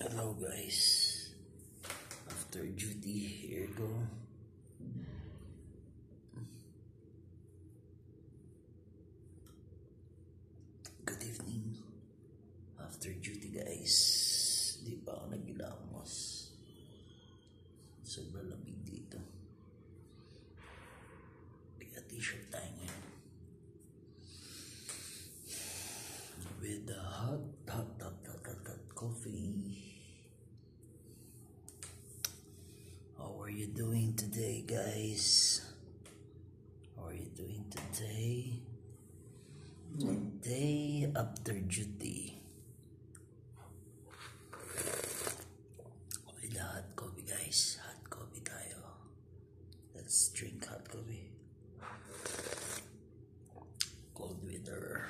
Hello guys, after duty, here you go. Good evening. After duty guys, di pa ako nagilamos. Sobrang lamig dito. Kaya t-shirt tayo ngayon. With the hot coffee. How are you doing today guys? How are you doing today? Day after duty. With the hot coffee guys. Hot coffee tayo. Let's drink hot coffee. Cold weather.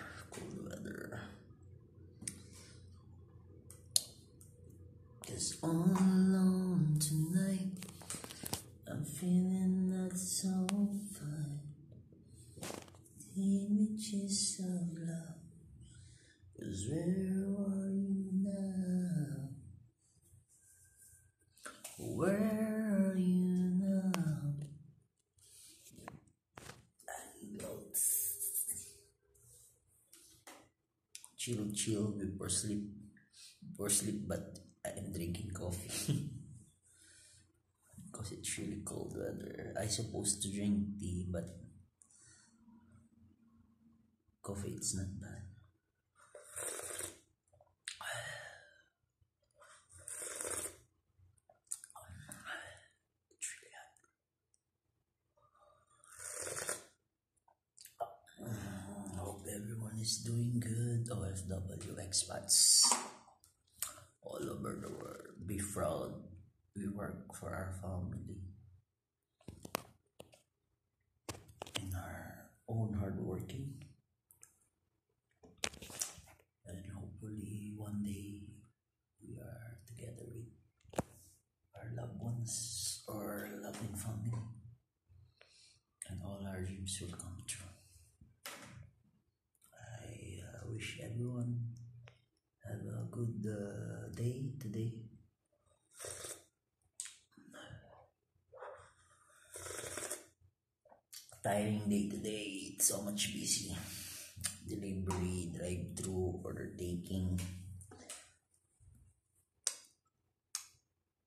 Cause all alone tonight, I'm feeling not so fine. The images of love, cause where are you now? Where are you now? Chill before sleep, but I'm drinking coffee because it's really cold weather. I supposed to drink tea, but coffee it's not bad. It's really hot. Hope everyone is doing good. OFW expats all over the world, be proud. We work for our family in our own hard working, and hopefully one day we are together with our loved ones or loving family, and all our dreams will come true. I wish everyone have a good day today. Tiring day today. It's so much busy. Delivery, drive-through, order taking,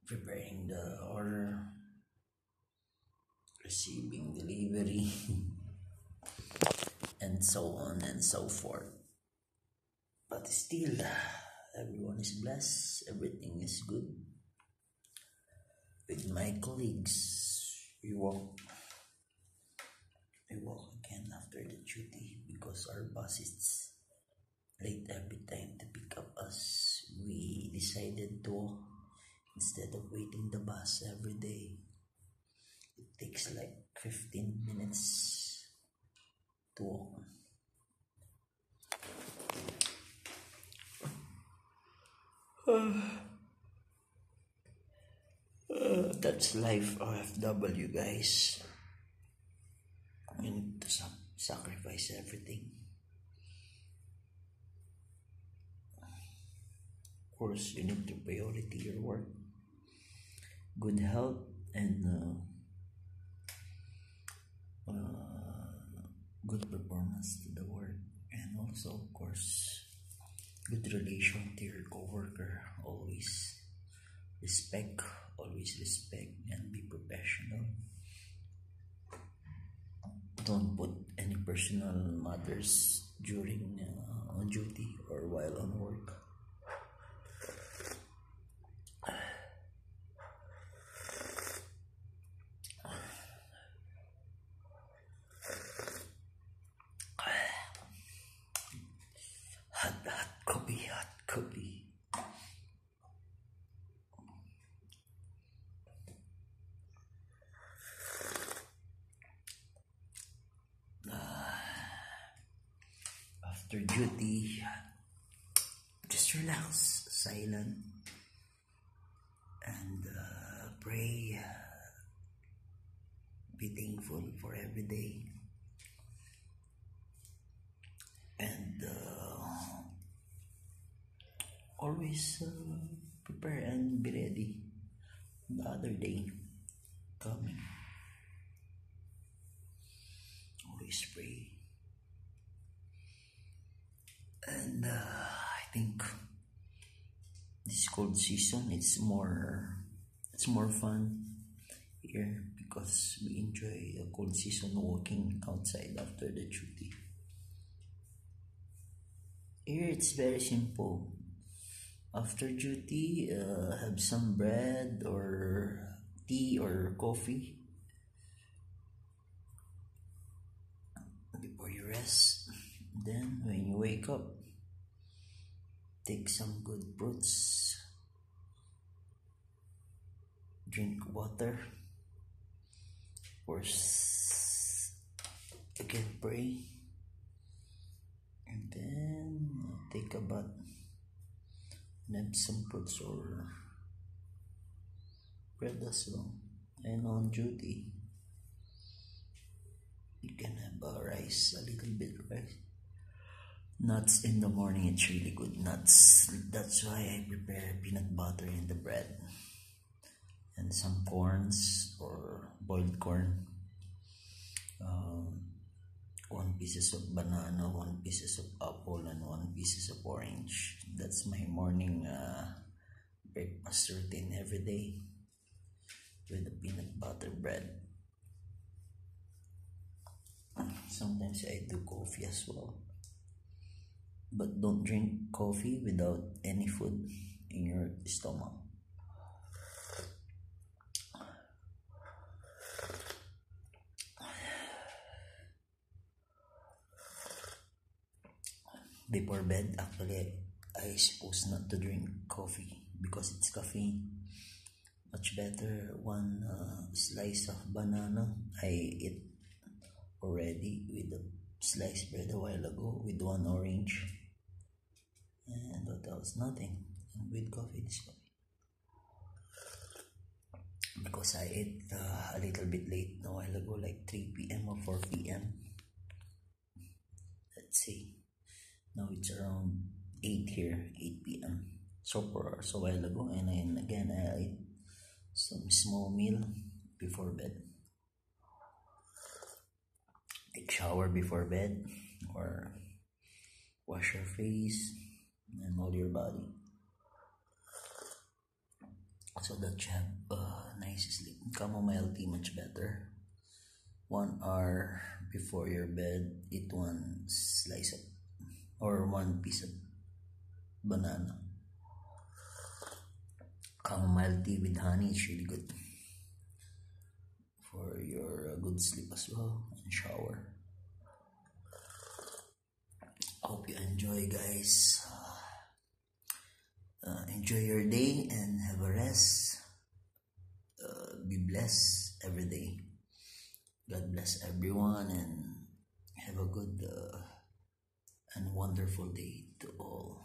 preparing the order, receiving delivery, and so on and so forth. But still, everyone is blessed. Everything is good. With my colleagues, we walk again after the duty because our bus is late every time to pick up us. We decided to walk instead of waiting the bus every day. It takes like 15 minutes to walk. That's life OFW guys. You need to sacrifice everything. Of course, you need to priority your work, good health, and good performance to the work, and also of course good relation to your coworker. Always respect, and be professional. Don't put any personal matters during on duty or while on work. Hot coffee. After duty, just relax, silent, and pray. Be thankful for every day, and always prepare and be ready the other day coming. Always pray. And I think this cold season it's more fun here because we enjoy a cold season walking outside after the duty. Here it's very simple. After duty, have some bread or tea or coffee before you rest. Then when you wake up, take some good fruits, drink water, first again pray, and then take a bath and have some fruits or bread as well. And on duty, you can have rice, a little bit rice. Nuts in the morning, it's really good. Nuts, that's why I prepare peanut butter in the bread. And some corns or boiled corn. 1 pieces of banana, 1 pieces of apple, and 1 pieces of orange. That's my morning breakfast routine every day with the peanut butter bread. Sometimes I do coffee as well. But don't drink coffee without any food in your stomach. Before bed, actually, I suppose not to drink coffee because it's caffeine. Much better 1 slice of banana. I ate already with a sliced bread a while ago with 1 orange. And what else? Nothing. And with coffee, this coffee. Because I ate a little bit late a while ago, like 3 p.m. or 4 p.m. Let's see. Now it's around 8 here, 8 p.m. So 4 hours a while ago, and then again I ate some small meal before bed. Take shower before bed or wash your face and all your body so that you have nice sleep. Chamomile tea, much better. 1 hour before your bed, eat 1 slice of or 1 piece of banana. Chamomile tea with honey is really good for your good sleep as well, and shower. Hope you enjoy, guys. Enjoy your day and have a rest. Be blessed every day. God bless everyone and have a good and wonderful day to all.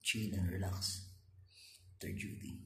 Chill and relax after duty.